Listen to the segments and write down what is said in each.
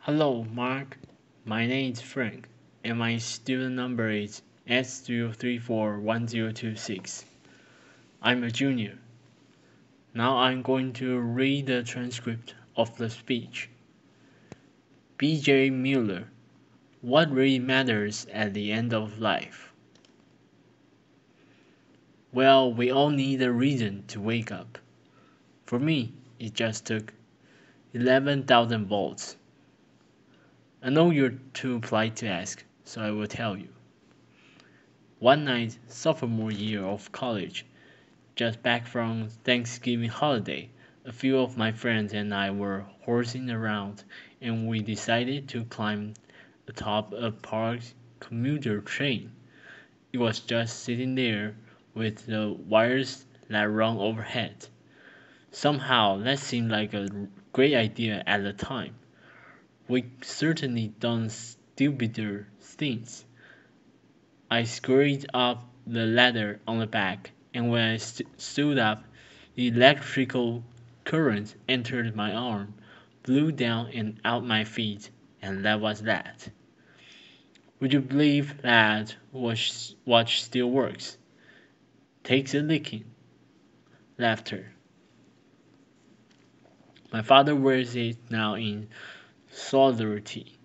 Hello, Mark. My name is Frank, and my student number is S0341026. I'm a junior. Now I'm going to read the transcript of the speech. B.J. Mueller, what really matters at the end of life? Well, we all need a reason to wake up. For me, it just took 11,000 volts. I know you're too polite to ask, so I will tell you. One night, sophomore year of college, just back from Thanksgiving holiday, a few of my friends and I were horsing around and we decided to climb atop a parked commuter train. It was just sitting there with the wires that run overhead. Somehow that seemed like a great idea at the time. We certainly done stupider things. I scurried up the ladder on the back, and when I stood up, the electrical current entered my arm, blew down and out my feet, and that was that. Would you believe that watch still works? Takes a licking. Laughter. My father wears it now in solidarity.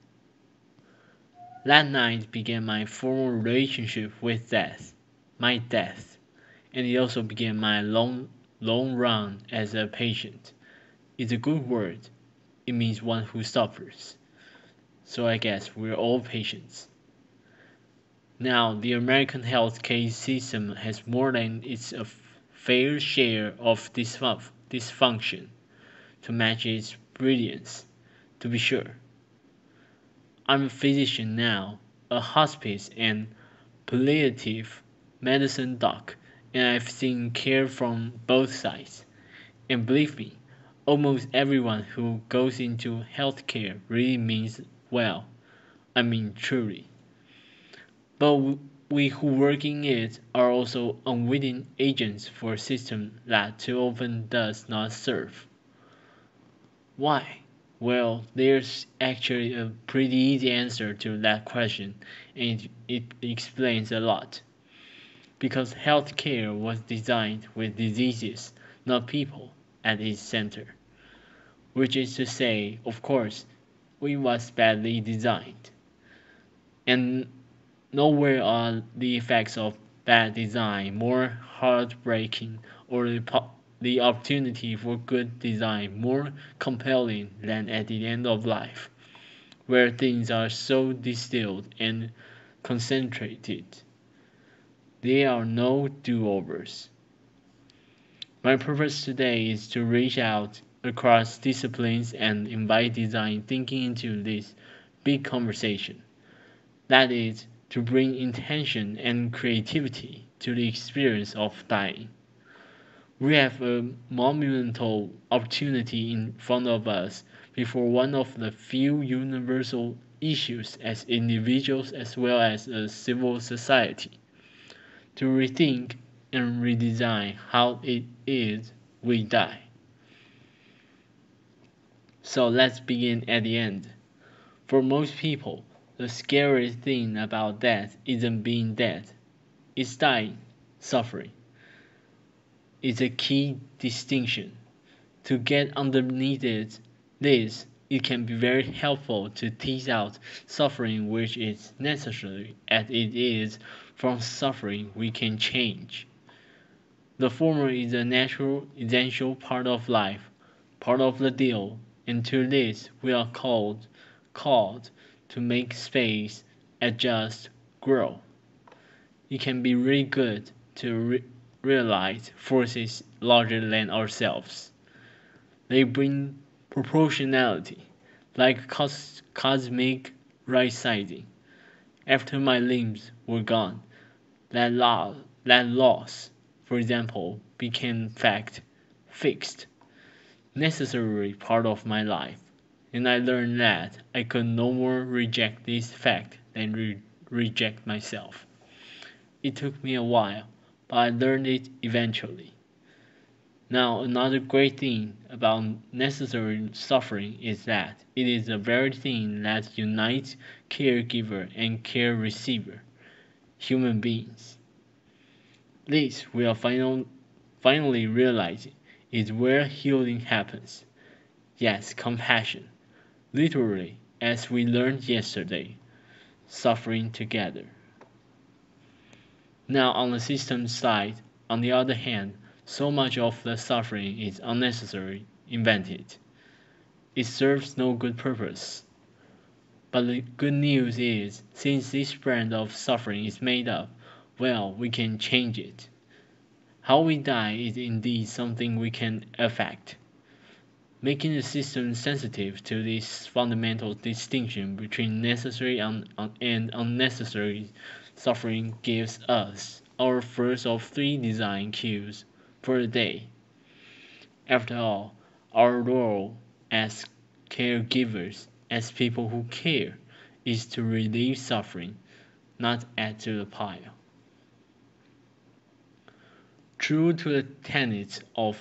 That night began my formal relationship with death, my death, and it also began my long run as a patient. It's a good word. It means one who suffers. So I guess we're all patients. Now, the American healthcare system has more than its fair share of dysfunction to match its brilliance, to be sure. I'm a physician now, a hospice and palliative medicine doc, and I've seen care from both sides. And believe me, almost everyone who goes into healthcare really means well. I mean, truly. But we who work in it are also unwitting agents for a system that too often does not serve. Why? Well, there's actually a pretty easy answer to that question, and it explains a lot. Because healthcare was designed with diseases, not people, at its center. Which is to say, of course, we was badly designed. And nowhere are the effects of bad design more heartbreaking or the opportunity for good design more compelling than at the end of life, where things are so distilled and concentrated. There are no do-overs. My purpose today is to reach out across disciplines and invite design thinking into this big conversation. That is, to bring intention and creativity to the experience of dying. We have a monumental opportunity in front of us before one of the few universal issues as individuals as well as a civil society to rethink and redesign how it is we die. So let's begin at the end. For most people, the scariest thing about death isn't being dead, it's dying, suffering. It's a key distinction. To get underneath it can be very helpful to tease out suffering which is necessary as it is from suffering we can change. The former is a natural, essential part of life, part of the deal, and to this we are called to make space, adjust, grow. It can be really good to realize forces larger than ourselves. They bring proportionality, like cosmic right sizing. After my limbs were gone, that loss, for example, became fact, fixed, necessary part of my life, and I learned that I could no more reject this fact than reject myself. It took me a while, but I learned it eventually. Now, another great thing about necessary suffering is that it is the very thing that unites caregiver and care receiver, human beings. This we are finally realizing is where healing happens. Yes, compassion. Literally, as we learned yesterday, suffering together. Now, on the system side, on the other hand, so much of the suffering is unnecessary, invented. It serves no good purpose. But the good news is, since this brand of suffering is made up, well, we can change it. How we die is indeed something we can affect. Making the system sensitive to this fundamental distinction between necessary and unnecessary suffering gives us our first of three design cues for the day. After all, our role as caregivers, as people who care, is to relieve suffering, not add to the pile. True to the tenets of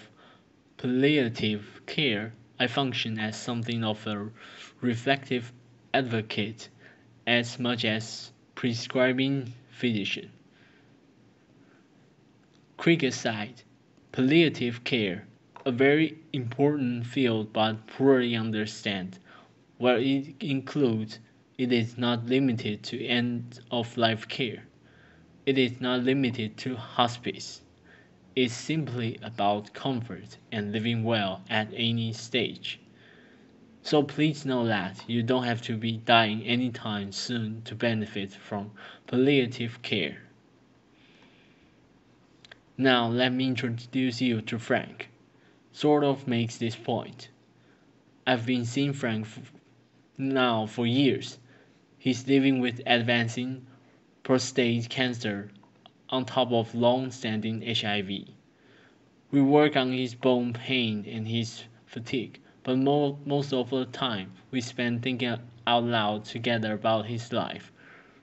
palliative care, I function as something of a reflective advocate as much as prescribing physician. Quick aside, palliative care, a very important field but poorly understood. Where it includes, it is not limited to end of life care. It is not limited to hospice. It's simply about comfort and living well at any stage. So please know that you don't have to be dying anytime soon to benefit from palliative care. Now let me introduce you to Frank. Sort of makes this point. I've been seeing Frank now for years. He's living with advancing prostate cancer on top of long-standing HIV. We work on his bone pain and his fatigue, but most of the time we spend thinking out loud together about his life,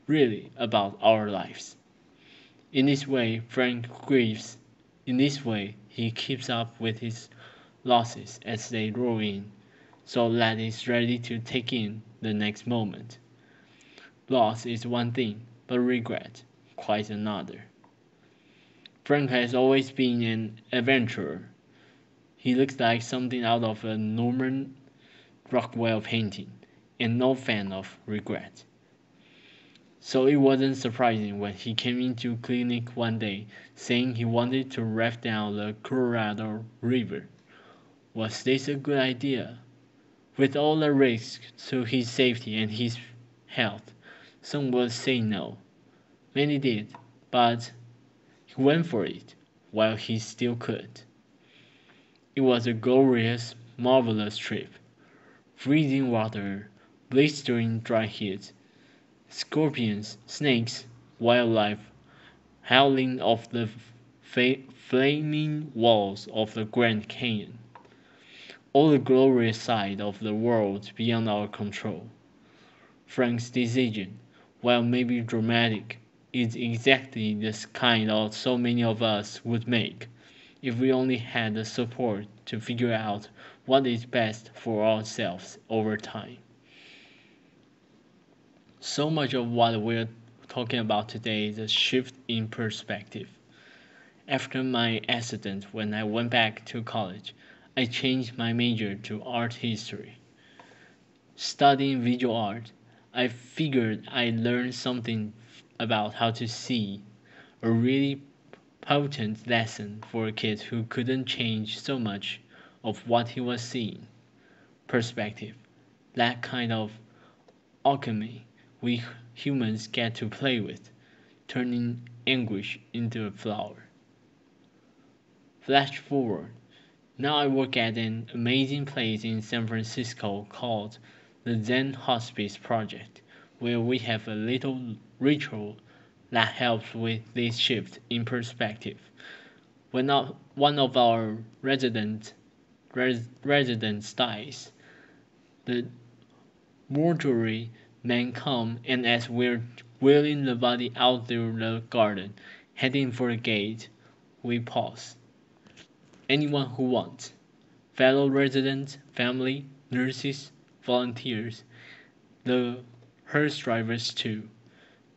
really about our lives. In this way, Frank grieves. In this way, he keeps up with his losses as they roll in, so that he's ready to take in the next moment. Loss is one thing, but regret quite another. Frank has always been an adventurer. He looks like something out of a Norman Rockwell painting, and no fan of regret. So it wasn't surprising when he came into clinic one day saying he wanted to raft down the Colorado River. Was this a good idea? With all the risks to his safety and his health, some would say no. Many did, but he went for it while he still could. It was a glorious, marvelous trip. Freezing water, blistering dry heat, scorpions, snakes, wildlife, howling off the flaming walls of the Grand Canyon. All the glorious side of the world beyond our control. Frank's decision, while maybe dramatic, is exactly the kind of so many of us would make if we only had the support to figure out what is best for ourselves over time. So much of what we're talking about today is a shift in perspective. After my accident, when I went back to college, I changed my major to art history. Studying visual art, I figured I learned something about how to see, a really potent lesson for a kid who couldn't change so much of what he was seeing. Perspective, that kind of alchemy we humans get to play with, turning anguish into a flower. Flash forward. Now I work at an amazing place in San Francisco called the Zen Hospice Project, where we have a little ritual that helps with this shift in perspective. When one of our residents dies, the mortuary men come, and as we're wheeling the body out through the garden, heading for the gate, we pause. anyone who wants. Fellow residents, family, nurses, volunteers, the hearse drivers too.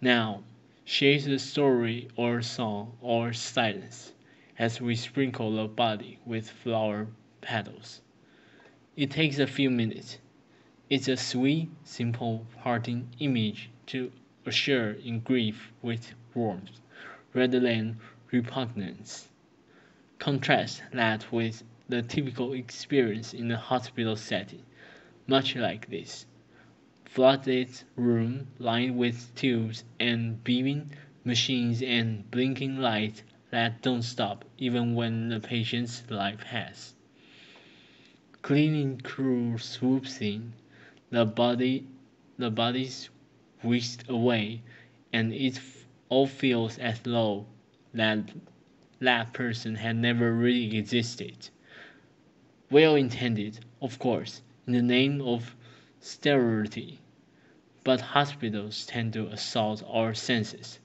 Now, share the story or song or silence as we sprinkle the body with flower petals. It takes a few minutes. It's a sweet, simple parting image to assure in grief with warmth rather than repugnance. Contrast that with the typical experience in a hospital setting, much like this. Flooded room lined with tubes and beaming machines and blinking lights that don't stop even when the patient's life has. Cleaning crew swoops in, the body the body's whisked away, and it all feels as though that that person had never really existed. Well intended, of course, in the name of sterility, but hospitals tend to assault our senses,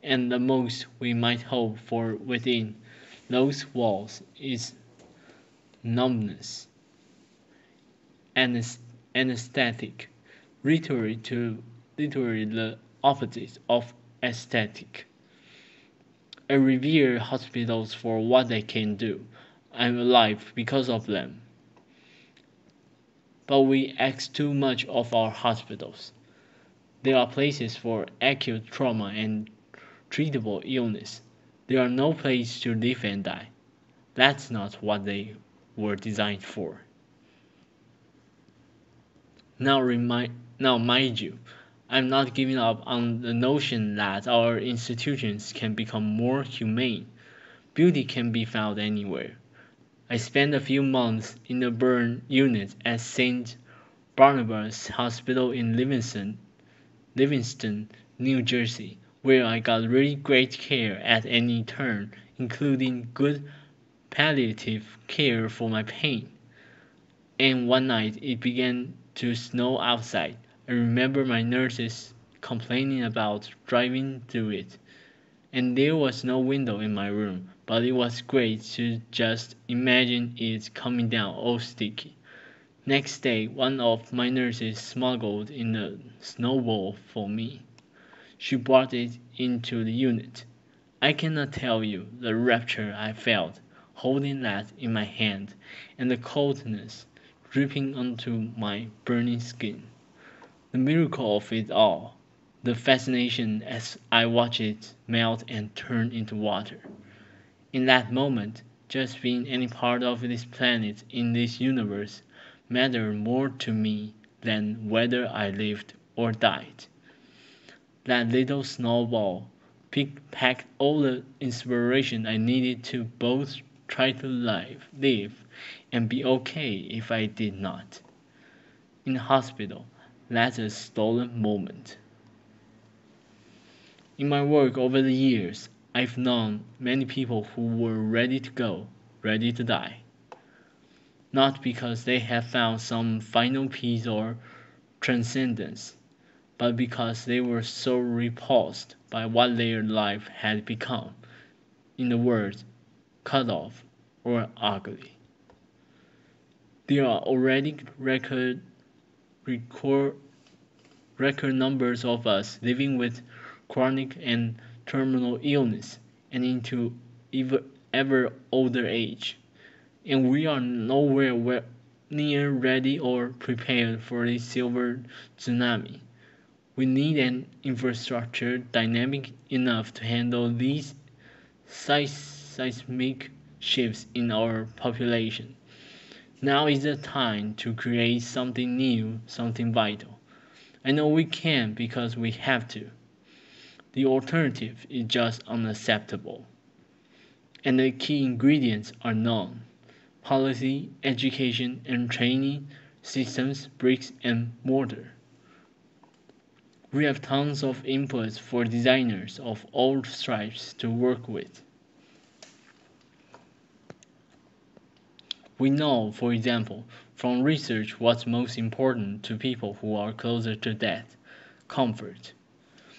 and the most we might hope for within those walls is numbness, anesthetic, literally the opposite of aesthetic. I revere hospitals for what they can do. I'm alive because of them. But we ask too much of our hospitals. They are places for acute trauma and treatable illness. They are no place to live and die. That's not what they were designed for. Now, mind you, I'm not giving up on the notion that our institutions can become more humane. Beauty can be found anywhere. I spent a few months in a burn unit at St. Barnabas Hospital in Livingston, New Jersey, where I got really great care at any turn, including good palliative care for my pain. And one night it began to snow outside. I remember my nurses complaining about driving through it. And there was no window in my room, but it was great to just imagine it coming down all sticky. Next day, one of my nurses smuggled in a snowball for me. She brought it into the unit. I cannot tell you the rapture I felt holding that in my hand and the coldness dripping onto my burning skin. The miracle of it all, the fascination as I watched it melt and turn into water. In that moment, just being any part of this planet in this universe mattered more to me than whether I lived or died. That little snowball packed all the inspiration I needed to both try to live, and be okay if I did not. In the hospital, that's a stolen moment. In my work over the years, I've known many people who were ready to go, ready to die. Not because they had found some final peace or transcendence, but because they were so repulsed by what their life had become. In the words, cut off or ugly. There are already record, record numbers of us living with chronic and terminal illness and into ever older age, and we are nowhere near ready or prepared for a silver tsunami. We need an infrastructure dynamic enough to handle these seismic shifts in our population. Now is the time to create something new, something vital. I know we can because we have to. The alternative is just unacceptable. And the key ingredients are known: policy, education, and training, systems, bricks, and mortar. We have tons of inputs for designers of all stripes to work with. We know, for example, from research what's most important to people who are closer to death: comfort,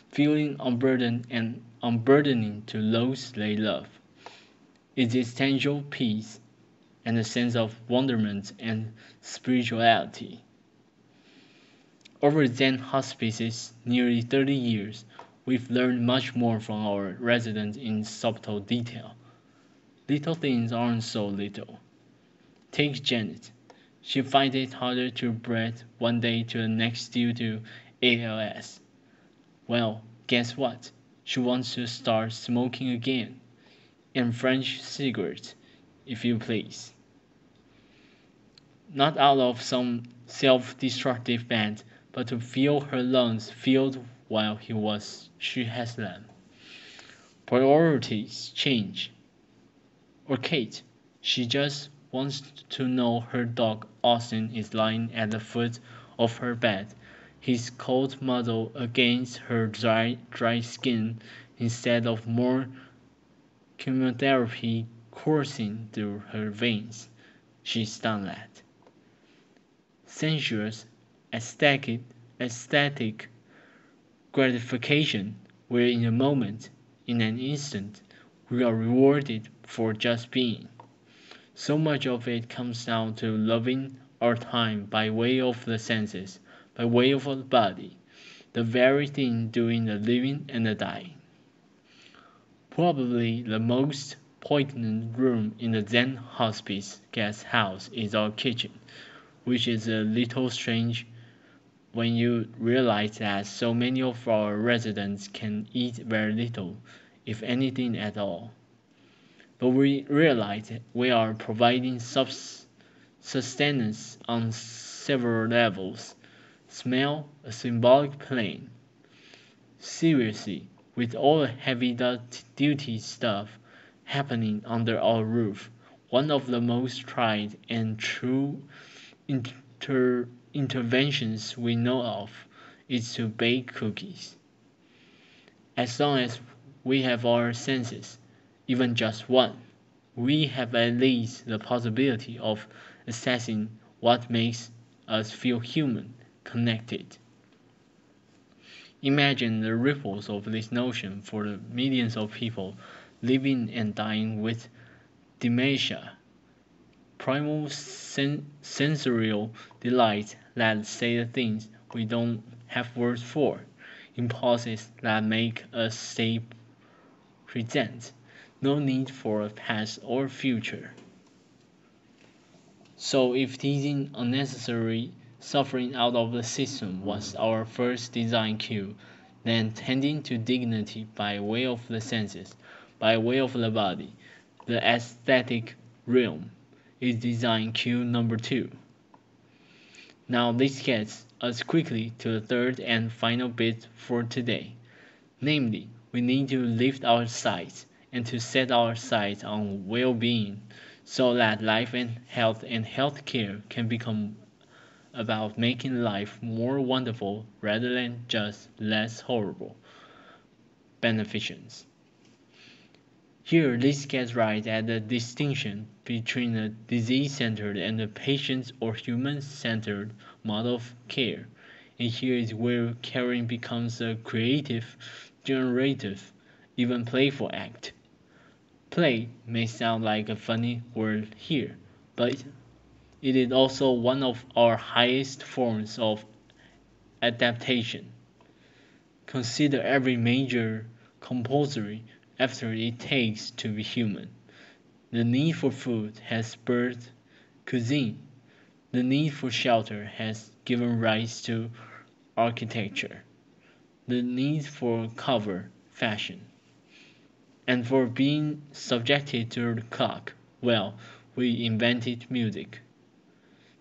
feeling unburdened and unburdening to those they love, existential peace, and a sense of wonderment and spirituality. Over Zen hospices, nearly 30 years, we've learned much more from our residents in subtle detail. Little things aren't so little. Take Janet. She finds it harder to breathe one day to the next due to ALS. Well, guess what? She wants to start smoking again. And French cigarettes, if you please. Not out of some self-destructive bent, but to feel her lungs filled while she has them. Priorities change. Or Kate, she just wants to know her dog Austin is lying at the foot of her bed, his coat muddled against her dry skin instead of more chemotherapy coursing through her veins. She's stunned at. Sensuous, aesthetic gratification, where in a moment, in an instant, we are rewarded for just being. So much of it comes down to loving our time by way of the senses, by way of the body, the very thing doing the living and the dying. Probably the most poignant room in the Zen hospice guest house is our kitchen, which is a little strange when you realize that so many of our residents can eat very little, if anything at all. But we realize we are providing sustenance on several levels. Smell, a symbolic plane. Seriously, with all the heavy duty stuff happening under our roof, one of the most tried and true interventions we know of is to bake cookies. As long as we have our senses, even just one, we have at least the possibility of assessing what makes us feel human, connected. Imagine the ripples of this notion for the millions of people living and dying with dementia. Primal sensorial delight that say the things we don't have words for, impulses that make us stay present, no need for a past or future. So if teasing unnecessary suffering out of the system was our first design cue, then tending to dignity by way of the senses, by way of the body, the aesthetic realm, is design cue number 2. Now this gets us quickly to the third and final bit for today. Namely, we need to lift our sights and to set our sights on well-being so that life and health care can become about making life more wonderful rather than just less horrible. Beneficence. Here, this gets right at the distinction between a disease-centered and a patient or human-centered model of care. And here is where caring becomes a creative, generative, even playful act. Play may sound like a funny word here, but it is also one of our highest forms of adaptation. Consider every major compulsory effort it takes to be human. The need for food has birthed cuisine. The need for shelter has given rise to architecture. The need for cover, fashion. And for being subjected to the clock, well, we invented music.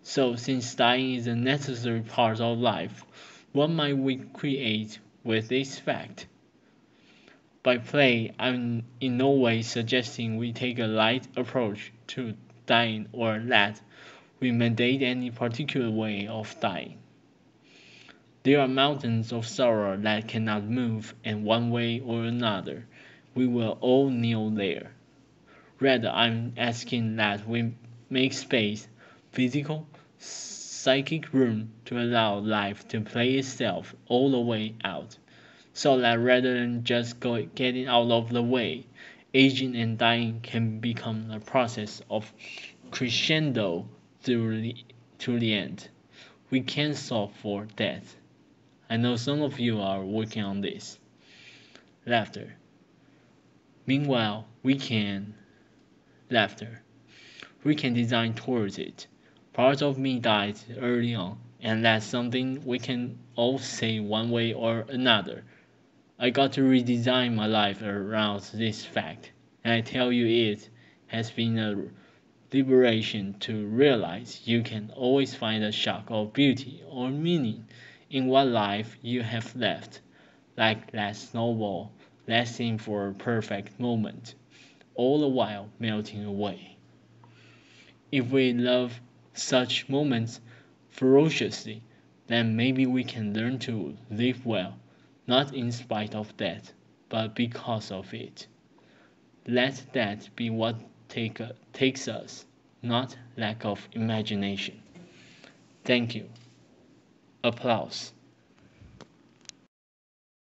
So since dying is a necessary part of life, what might we create with this fact? By play, I'm in no way suggesting we take a light approach to dying or that we mandate any particular way of dying. There are mountains of sorrow that cannot move, and one way or another, we will all kneel there. Rather, I'm asking that we make space, physical, psychic room to allow life to play itself all the way out. So that rather than just getting out of the way, aging and dying can become a process of crescendo through to the end. We can't solve for death. I know some of you are working on this. Laughter. Meanwhile, laughter. We can design towards it. Part of me died early on, and that's something we can all say one way or another. I got to redesign my life around this fact, and I tell you it has been a liberation to realize you can always find a shock of beauty or meaning in what life you have left, like that snowball lasting for a perfect moment, all the while melting away. If we love such moments ferociously, then maybe we can learn to live well, not in spite of death, but because of it. Let that be what takes us, not lack of imagination. Thank you. Applause.